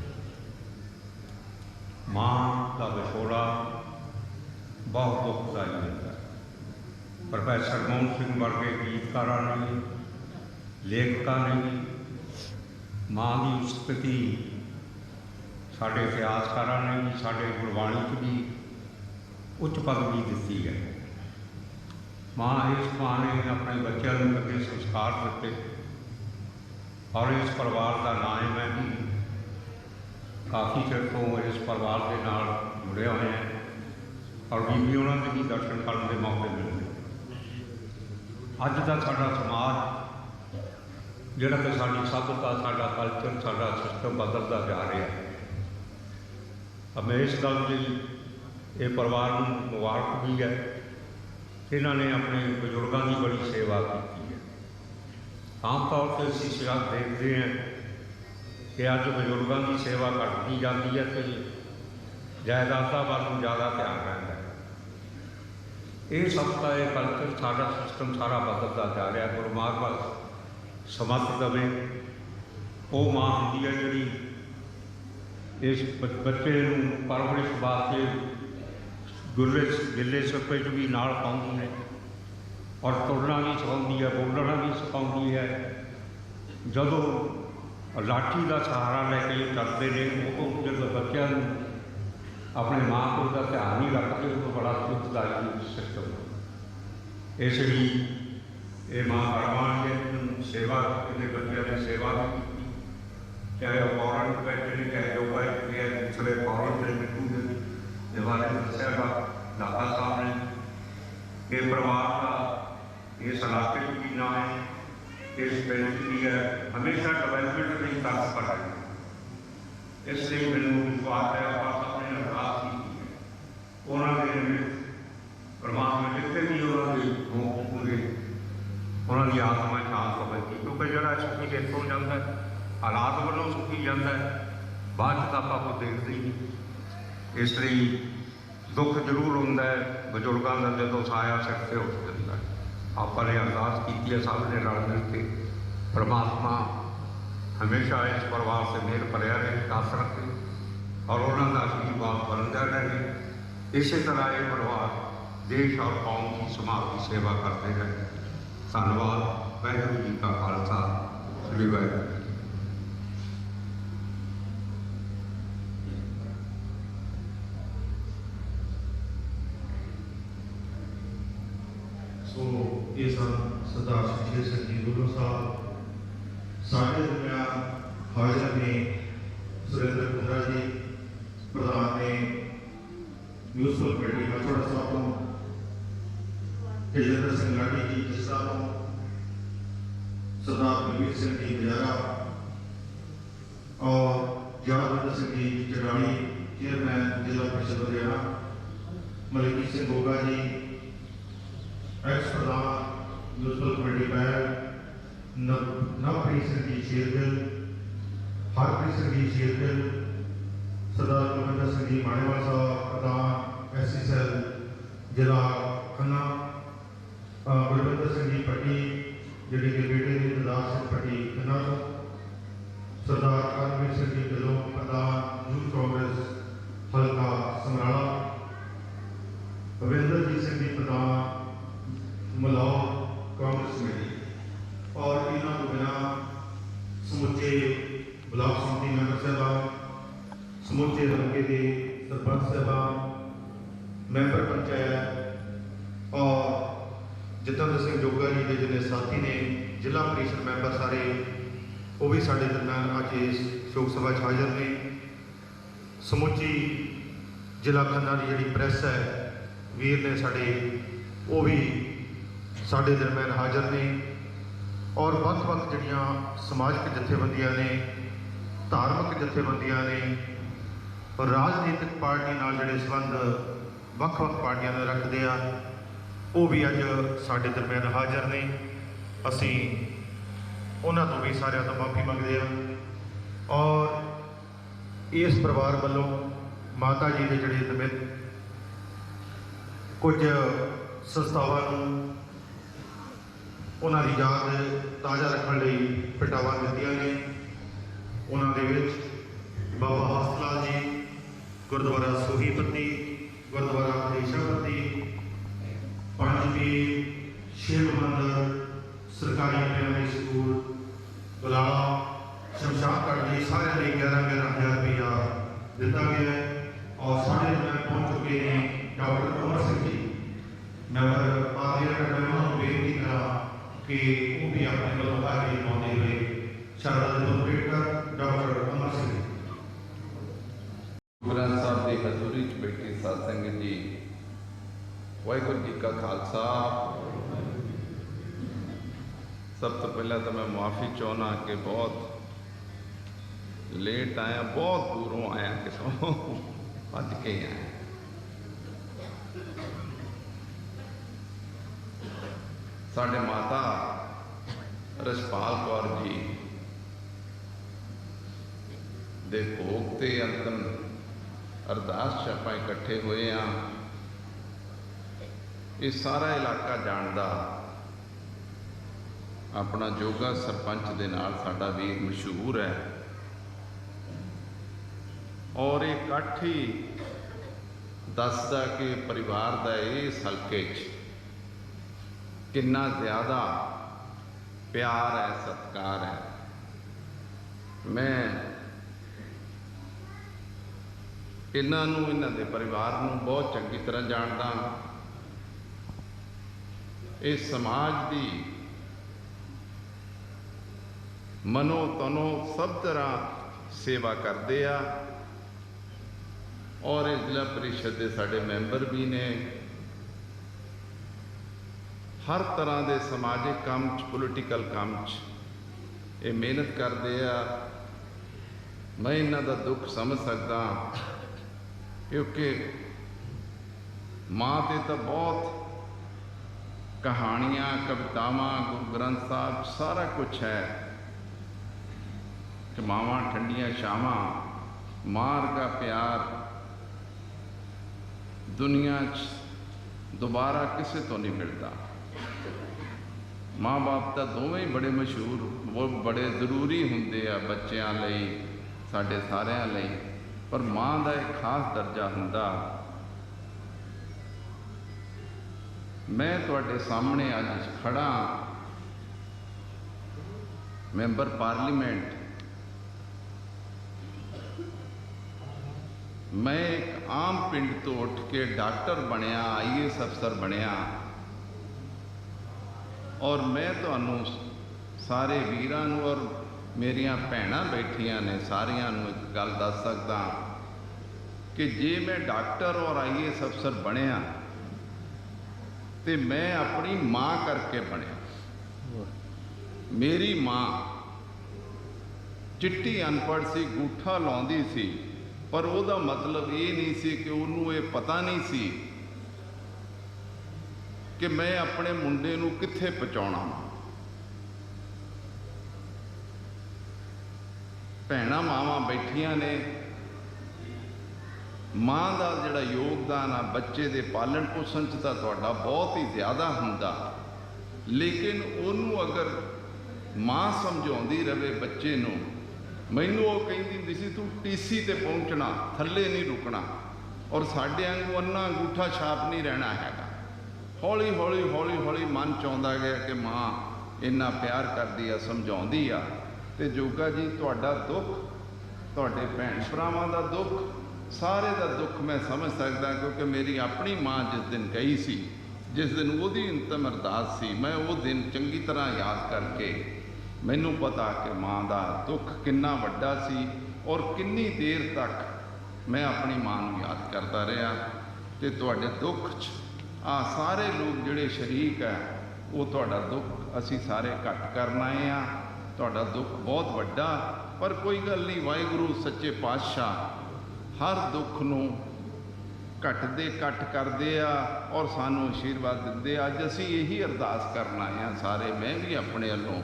मां का विछोड़ा बहुत दुखदाई होता है। प्रोफैसर मोहन सिंह वर्गे गीतकार ने भी, लेखकों ने भी मां की स्थिति साढ़े इतिहासकार ने भी, साढ़े गुरबाणी च भी उच्च पदवी दी है। मां इस मां ने अपने बच्चों को कदे संस्कार दिते और इस परिवार का नाम है भी काफ़ी चिर तो इस परिवार के नाल जुड़े हुए हैं और बीबी उन्होंने भी दर्शन करने के मौके मिलते। अज का साडा समाज जिहड़ा कि साडी सभ्यता, साडा कल्चर, साडा सिस्टम बदलता जा रहा है। अब मैं इस गल की ये परिवार को मुबारक भी है, इन्होंने अपने बजुर्गों की बड़ी सेवा की है। आम तौर पर असीं देखते हैं कि अज बजुर्गों की सेवा घटती जाती है तो जायदादा वाल ज़्यादा ध्यान रहता है। ये सबका ये कल्चर, सारा सिस्टम सारा बदलता जा रहा है। गुरु महाराज समर्थ दवे वो मां होंदी है जिहड़ी इस बच्चे परवरिश वास्ते गिले सिपे च भी नाल पाउंदी है और तुरना भी सिखाउंदी है, बोलना भी सिखाउंदी है। जदों लाठी का सहारा लैके चलते हैं वो जो बच्चों अपने माँ प्यो का ध्यान नहीं रखते तो बड़ा दुखदायी सिस्टम। इसलिए ये माँ परवान ने सेवा अपने बच्चों की सेवा भी की चाहे वो पौराणिक बैठे ने, चाहे योगा है, दूसरे पौराणिक ने मिट्टू के बारे में दसियागा दादा साहब ने कि परिवार का इस इलाके की ना है, इस पिंड की है, हमेशा डिवेलपमेंट नहीं तरस कर रहे हैं। इसलिए मैंने विश्वास है आप अपने अरदास की उन्होंने परमात्मा जितने भी उन्होंने होंगे उन्होंने आत्मा शांत होगी, क्योंकि जरा सुखी देखो जाता है हालात वालों सुखी जाता है, बाद तो आपको देखते ही नहीं। इसलिए दुख जरूर होंगे बजुर्गों का जो साया सिर से उठ जाता है। आपने अरदास की है सब ने रल मिल के, परमात्मा हमेशा इस परिवार से मेल भरिया रहे, दस रखे और उन्होंने आशीर्वाद बनता रहे। इसी तरह ये परिवार देश और कौम की समाज की सेवा करते रहे। धन्यवाद। वाहिगुरू जी का खालसा, श्री वाहिगुरू। सो ये सरदार शमशेर सिंह जी गुरु साहब साढ़े दरमियान हाजिर ने सुरेंद्र कुंद्रा जी प्रधान ने म्यूनसिपल कमेटी मछोड़ा साहब को, तेजेंद्र सिंह लाठी जी जिसरा को, सरदार बलबीर सिंह जी गुजारा और यादविंदर सिंह जी जड़ानी चेयरमैन जिला परिषद लुधियाना, मलिकी सिंह गोगा जी एक्स प्रधान म्यूनसिपल कमेटी बैल, नवप्रीत सिंह जी शेरगिल, हरप्रीत सिंह जी शेरगिल, सरदार कुलविंदर सिंह जी माणेवाल साहब प्रधान SC सैल जिला खन्ना, गुरविंदर सिंह जी पट्टी जिहड़े कि बेटे ने दरदार सिंह पट्टी खन्ना, सरदार करमवीर सिंह जी ढिल्लों प्रधान यूथ कांग्रेस हल्का समराला, रविंदर जी सिंह जी प्रधान मलाओ कांग्रेस कमेटी और इन्हों को बिना समुचे ब्लॉक समिति मैंबर साहबान, समुचे हल्के के सरपंच साहबान, मैंबर पंचायत और जितेंद्र सिंह जोगा जी के जिन्हें साथी ने जिला परिषद मैंबर सारे वो भी साढ़े दरम्यान अज इस शोक सभा हाजिर ने। समुची जिला खन्ना की जी प्रैस है वीर ने साढ़े वो भी साढ़े दरम्यान हाजिर ने और वक्-वक् जिहड़ियां समाजिक जथेबंदियां ने, धार्मिक जथेबंदियां ने और राजनीतिक पार्टी नाल जिहड़े संबंध वक्-वक् पार्टियां ने रखते हैं वो भी अज साढ़े दरम्यान हाजिर ने। असी उन्हां तों भी सारिਆਂ ਤੋਂ माफ़ी मंगते हैं और इस परिवार वालों माता जी के जिहड़े निमित्त कुछ संस्थावां नूं उन्हां दी याद ताज़ा रखने लई पिटावां दित्तियां ने। उन्हां दे विच बाबा हसलाल जी गुरुद्वारा सूहीपति, गुरुद्वारा देशापति, पंचपीर, शिव मंदिर, सरकारी प्राइमरी स्कूल गुलाला, शमशान घाट जी सारे 11,000 रुपया दिता गया है और साढ़े दरम्यान पहुँच चुके हैं डॉक्टर अमर सिंह जी। मैं बेनती करा कि वो भी अपने वालों हाजिरी पाते हुए शारदा दिवस अम्बेडकर डॉक्टर अमर सिंह ग्रंथ साहब की हजूरी च बैठी साध संगत जी, वाहिगुरू जी का खालसा। सब तो पहले तो मैं माफ़ी चाहना कि बहुत लेट आया, बहुत दूरों आया, कितों भज के आया। साढ़े माता रछपाल कौर जी दे भोग ते अंतम अरदास च आपां इकट्ठे हुए हाँ। ये सारा इलाका जानदा अपना जोगा सरपंच दे नाल साडा वीर मशहूर है और ये इकट्ठ ही दसदा कि परिवार का इस हल्के कितना ज़्यादा प्यार है, सत्कार है। मैं इन्हों इन्हों के परिवार नूं बहुत चंगी तरह जानदा। इस समाज की मनो तनो सब तरह सेवा करते आ और इस जिला परिषद के साडे मैंबर भी ने हर तरह के समाजिक काम पोलिटिकल काम ये मेहनत करते आ। मैं इन्हां दा दुख समझ सकदा क्योंकि माँ ते तो बहुत कहानियाँ कवितावां गुरु ग्रंथ साहब सारा कुछ है कि मावां ठंडियां छावां मार का प्यार दुनिया दोबारा किसी तो नहीं मिलता। माँ बाप तो दोवें ही बड़े मशहूर वो बड़े जरूरी होंगे आ बच्चों लई साडे सारिਆਂ ਲਈ पर माँ का एक खास दर्जा हुंदा। मैं तुहाडे सामने अज खड़ा मैंबर पार्लीमेंट, मैं एक आम पिंड तो उठ के डॉक्टर बनया IAS अफसर बनया और मैं तुहानू सारे वीरां नू और मेरिया भैणां बैठियां ने सारियां नू एक गल दस सकदा कि जे मैं डॉक्टर और IAS अफसर बनया तो मैं अपनी माँ करके बनया। मेरी माँ चिट्टी अनपढ़ सी गूठा लाउंदी सी पर उसका मतलब ये नहीं सी कि उन्होंने ये पता नहीं सी कि मैं अपने मुंडे नू कित्थे पहुँचाउणा। भैणां मावां बैठियां ने, माँ का जिहड़ा योगदान आ बच्चे दे पालन पोषण च तां तुहाडा बहुत ही ज़्यादा हुंदा, लेकिन उन्होंने अगर माँ समझाउंदी रहे बच्चे नू, मैनू वो कहिंदी हुंदी सी तू TC ते पहुँचना थल्ले नहीं रुकना और साडे वांगू अन्ना अंगूठा छाप नहीं रहना हैगा। हौली हौली हौली हौली मन च आउंदा गया कि माँ इन्ना प्यार करदी आ समझाउंदी आ। ते जोगा जी तुहाडा दुख तुहाडे भैण भरावां दा दुख सारे का दुख मैं समझ सकता क्योंकि मेरी अपनी माँ जिस दिन गई सी जिस दिन वही अंतिम अरदास सी मैं वो दिन चंगी तरह याद करके मैनू पता कि माँ का दुख कितना वड्डा सी और कितनी देर तक मैं अपनी माँ नू याद करता रहा। तो तुहाडे दुख च सारे लोग जिहड़े शरीक है वो तुहाडा दुख असी सारे घट करना आए आ। तुहाडा दुख बहुत वड्डा पर कोई गल नहीं, वाहिगुरू सच्चे पातशाह हर दुख नू घटते घट करते आ और सानू आशीर्वाद दिंदे। अज असी यही अरदास करना आए हैं सारे, मैं भी अपने वालों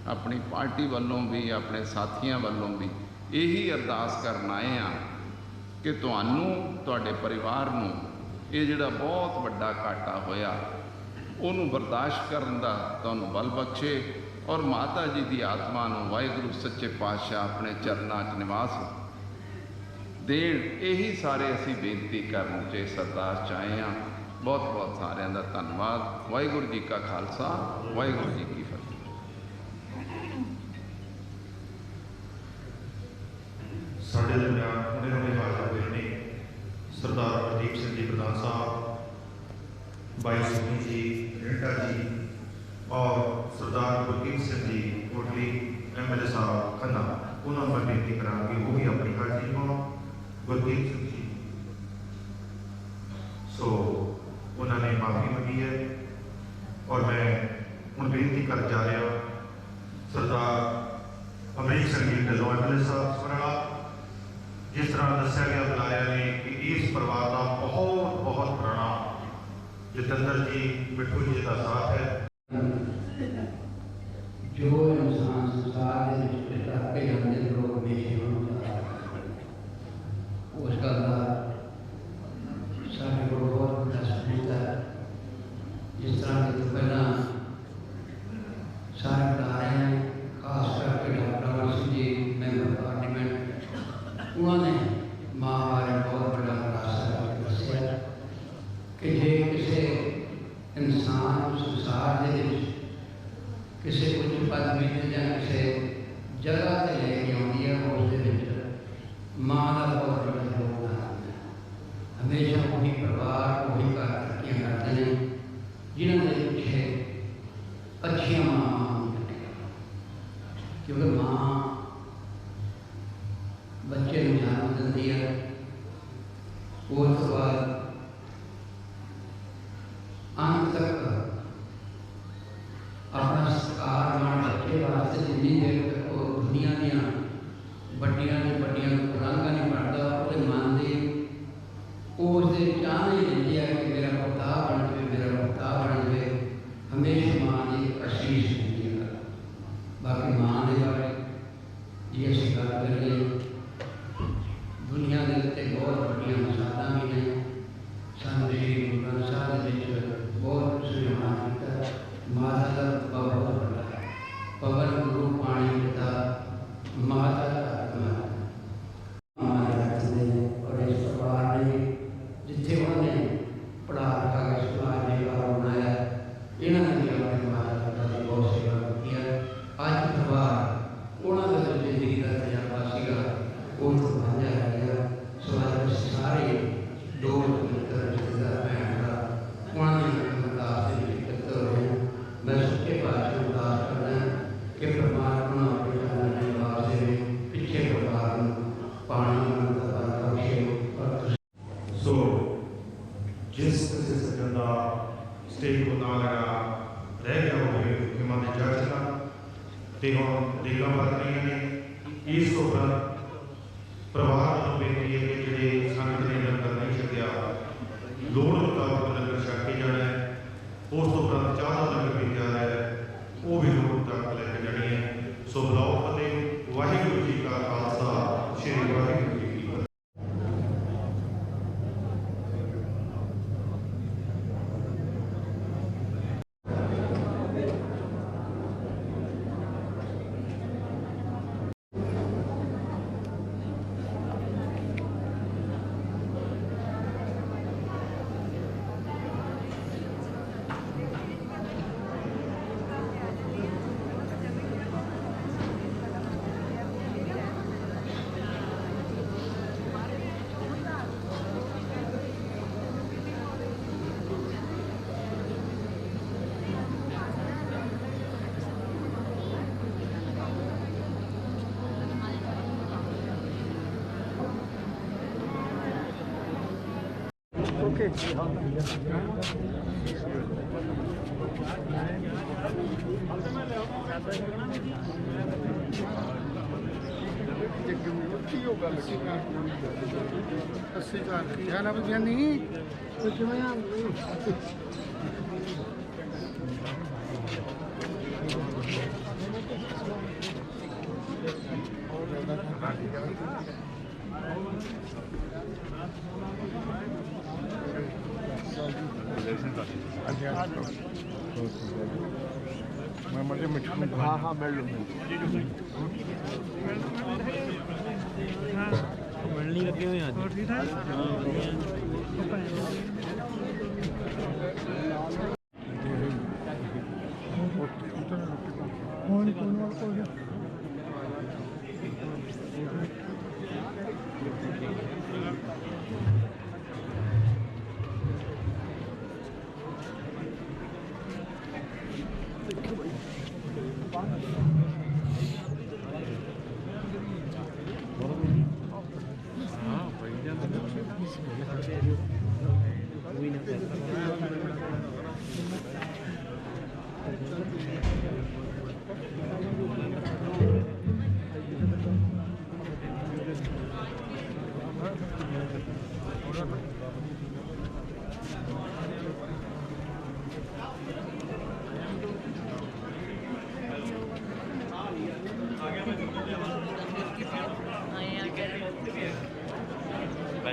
अपनी पार्टी वालों भी अपने साथियों वालों भी यही अरदास करना आए हैं कि तुहानू तुहाडे परिवार नू ये जिहड़ा बहुत वड्डा घाटा होया उन्होंने बर्दाश्त करन दा तुहानू बल बख्शे और माता जी की आत्मा नू वाहिगुरू सच्चे पातशाह अपने चरनां च निवास देण। यही सारे असी बेनती करन च इस अरदास च आए हैं। बहुत बहुत सारिਆਂ ਦਾ धन्यवाद। वाहिगुरू जी का खालसा वाहिगुरू जी की फतेह। साढ़े दरम्यान हुणे हुणे हाज़र हुए ने सरदार प्रदीप सिंह जी प्रधान साहब, बाई सोनी जी रिंटा जी और सरदार गुरकीरत सिंह जी कोटली MLA साहब खन्ना। उन्होंने मैं बेनती करा कि वो भी अपनी हाजिरी हो। गुरकीरत सिंह जी सो उन्होंने माफ़ी मंगी है और मैं हूँ बेनती कर जा रहा सरदार अमरीक सिंह जी ढिल्लों MLA साहब समराला, जिस तरह दस्या गया बुलाया ने कि इस परिवार का बहुत बहुत पुराना जतेंद्र जी मिठू जी का साथ है। जो इंसान संसार के जन्मदिन लोग हमेशा उसका सारे को बहुत बड़ा सबूत है। जिस तरह के तो पहला सारे बता रहे हैं, खास करके doctor Singh ji member parliament, उन्होंने माँ बारे बहुत बड़ा खुलासा दसिया कि जे किसी इंसान संसार के किसी उच्च पद में या किसी जगह से लेके आती है उस माँ का बहुत बड़ा योगदान है। हमेशा वही परिवार वही घर तरक्की करते हैं जिन्होंने पीछे अच्छी माँ, क्योंकि माँ ਨੂੰ ਜਨਮ ਦਿੰਦੀ ਹੈ। ਉਸ ਤੋਂ ਬਾਅਦ ਅੰਤ ਤੱਕ अपना सत्कार मान बच्चे वास्ते जिन्नी देर तक वो दुनिया दियां बड़ियां ने बड़ियां रंगा नहीं पड़ता उसके मन के उसके चाह नहीं लेती है कि मेरा पुता बन जाए, मेरा पुता बन जाए। हमेशा माँ की आशीष मिलती है। बाकी माँ के बारे ये असीं गल करिए दुनिया के उत्ते बहुत बड़ियां मिसालां भी ने। सानूं श्री गुरु ग्रंथ साहिब दे विच बहुत कुछ निर्माण किया। माता का बहुत बड़ा है। पवन गुरु पानी पिता माता का हमारे रखते हैं और इस परिवार ने जिथे उन्होंने पढ़ा लिखा के समाज ने बनाया इन्होंने भी अपने माता पिता की बहुत सेवा की है। अज परिवार उन्होंने जो जिंदगी का तजर्बा सीगा वो तो बंझा रह गया। सो अज सारे दो मित्र रिश्तेदार भैन का उन्होंने अरदास दे विच इकट्ठे होए हैं। मैं सच्चे पातशाह को अरदास करना कि परमात्मा अपने जान दे वास्ते पिछे परिवार पानी बख्शे और सो जिस किसी सज्जन का स्टेज को ना लगा रह गया होवे हिमा के जज का ते हुण लीलां वरत रही ने। इस तो उपरंत परिवार वालों बेनती है कि जिहड़े संगत ने लंगर नहीं छकिया लोड़ मुताबक लंगर छक के जाना है। उस तो उपरंत चाह का लंगर भी जा रहा है वो भी लोड़ मुताबक लैके जानी है। सो बुलाओ फतेह। वाहिगुरू जी का खालसा श्री वाहिगुरू जी की फतेह। अस्सी का है ना भैया नहीं तो किमें आ मैं मुझे मिठू हाँ हाँ मिल लूँगा मिलनी लगे हुए हैं आज ठीक ठाक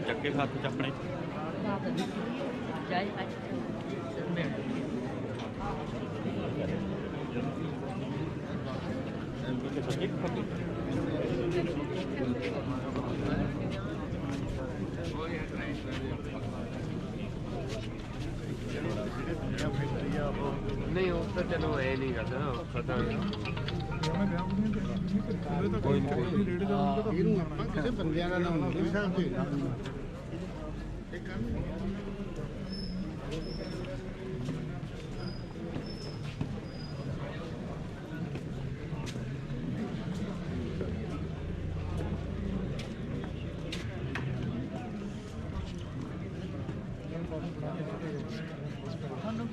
चक्के हाथ च अपने नहीं वो तो चलो है नहीं करता पता किसी बंदियां का नाम नहीं साहब जी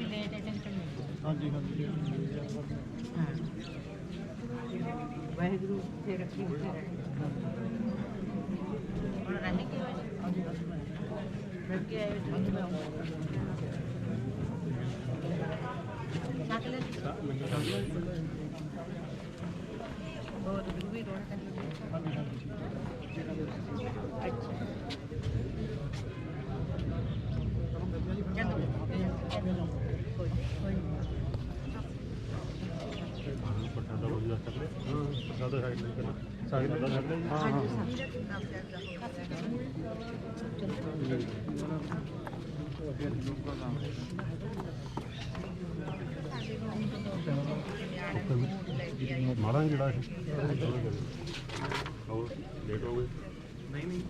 ਵੀ ਲੇਟ ਹੈ ਟਿਕਟ ਮਿਲ ਹਾਂਜੀ ਹਾਂਜੀ ਹਾਂ ਵਾਹਿਗੁਰੂ ਤੇ ਰੱਖੀ ਉੱਥੇ ਹੁਣ ਰਹਿਣਗੇ ਹਾਂਜੀ ਫਿਰ ਕੇ ਆਏ ਵਿੱਚ ਮੈਂ ਚੱਕ ਲੈ ਬਹੁਤ ਵੀ ਰੋਣ ਕਰਨੀ ਹਾਂਜੀ ਹਾਂਜੀ ਚਲੋ ਮਾਰਾਂ ਜਿਹੜਾ ਹੋਰ ਲੇਟ ਹੋ ਗਏ ਨਹੀਂ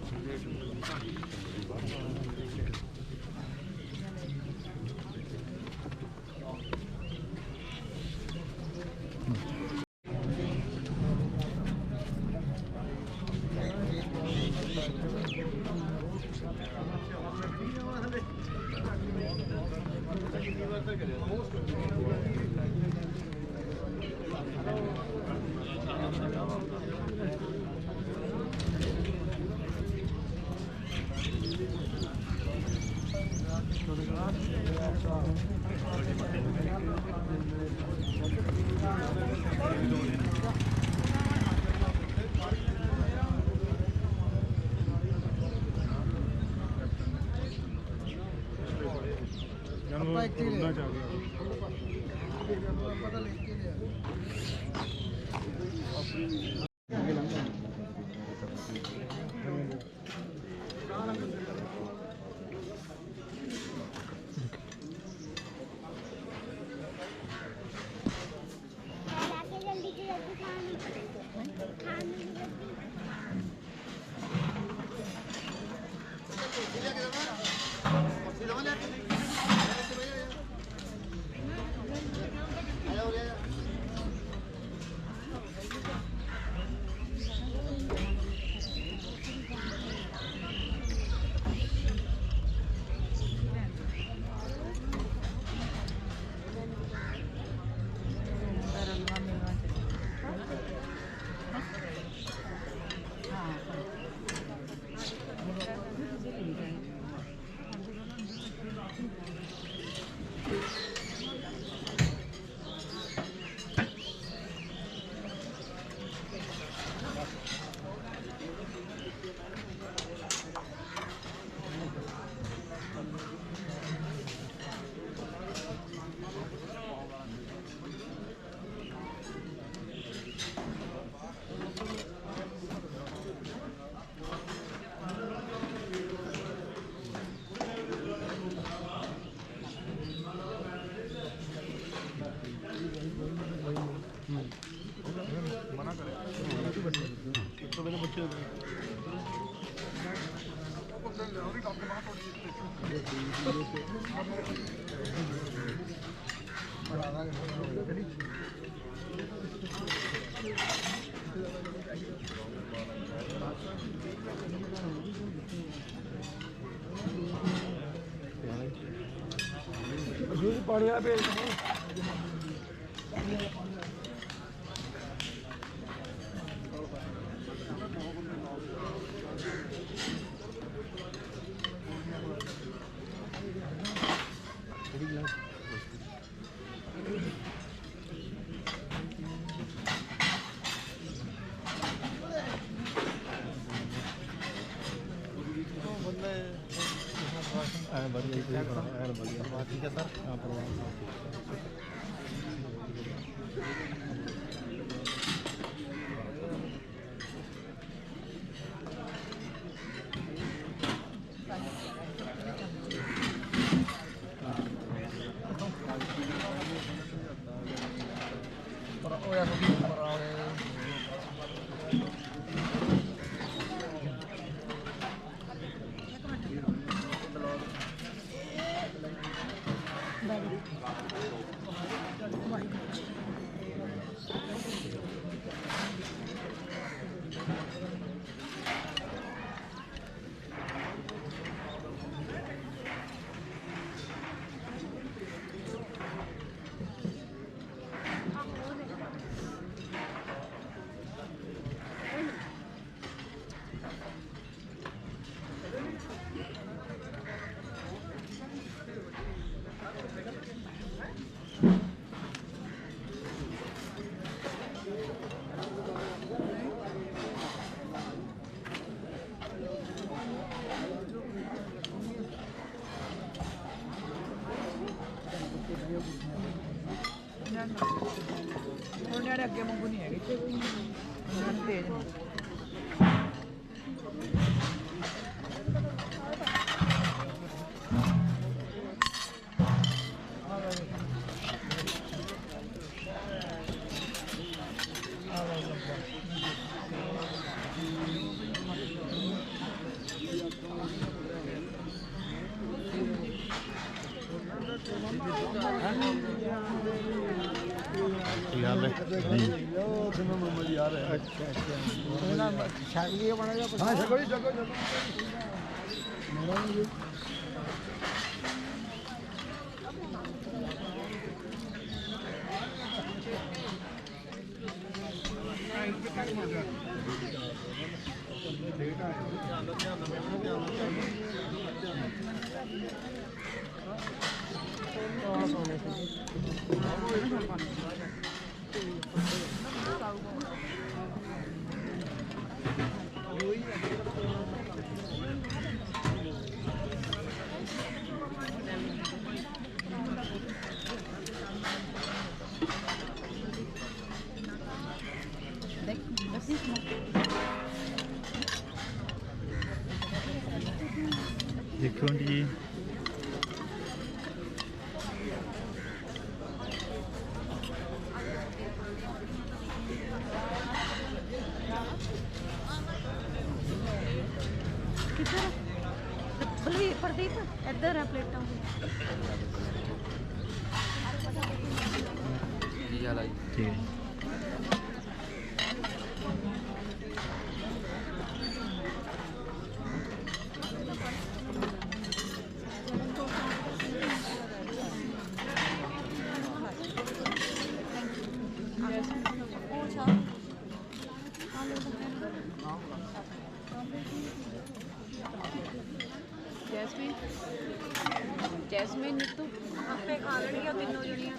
ਆਪਾਂ ਇੱਥੇ ਹੀ ਪਤਾ ਲੈ ਕੇ ਲਿਆ पानी आ पे ठीक है सर ਹੁਣ ਨਿਆਣੇ ਅੱਗੇ ਵਾਂਗੂ ਨਹੀਂ ਹੈਗੇ ਨਿਆਣੇ ਤੇਜ਼ ਨੇ ਦੇਖੋ ਜੀ ਕਿੱਧਰ ਬਲਵੀਰ ਪ੍ਰਦੀਪ ਇੱਧਰ ਆ ਪਲੇਟਾਂ ਕੀ ਹਾਲ ਹੈ ਠੀਕ ਹੈ ਜੈਸਮੀਨ ਨੀਤੂ ਆਪੇ ਖਾ ਲੈਣਗੀਆਂ ਤਿੰਨੋਂ ਜਣੀਆਂ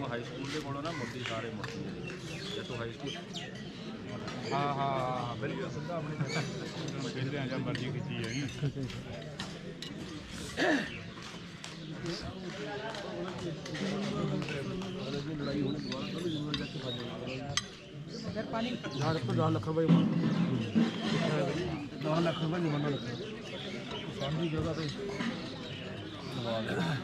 ਹਾਈ ਸਕੂਲ ਦੇ ਕੋਲੋਂ ਨਾ ਮੁੱਦੀ ਸਾਰੇ ਮੁੱਦੀ ਜੱਟੂ ਹਾਈ ਸਕੂਲ ਹਾਂ ਬਿਲਕੁਲ ਸਿੱਧਾ ਆਪਣੀ ਖੇਡਦੇ ਆ ਜਾਂ ਮਰਜ਼ੀ ਕੀਤੀ ਹੈ ਲੜਾਈ ਹੋਣੀ ਦੁਬਾਰਾ ਕਦੇ ਜ਼ਰੂਰ ਜਾ ਕੇ ਫਿਰ ਪਾਣੀ 10 ਲੱਖ ਰੁਪਏ 10 ਲੱਖ ਰੁਪਏ ਨਹੀਂ ਮੰਨਣਾ ਲੱਗਾ ਸਾਡੀ ਜਗ੍ਹਾ ਤੇ ਲਵਾ ਲਿਆ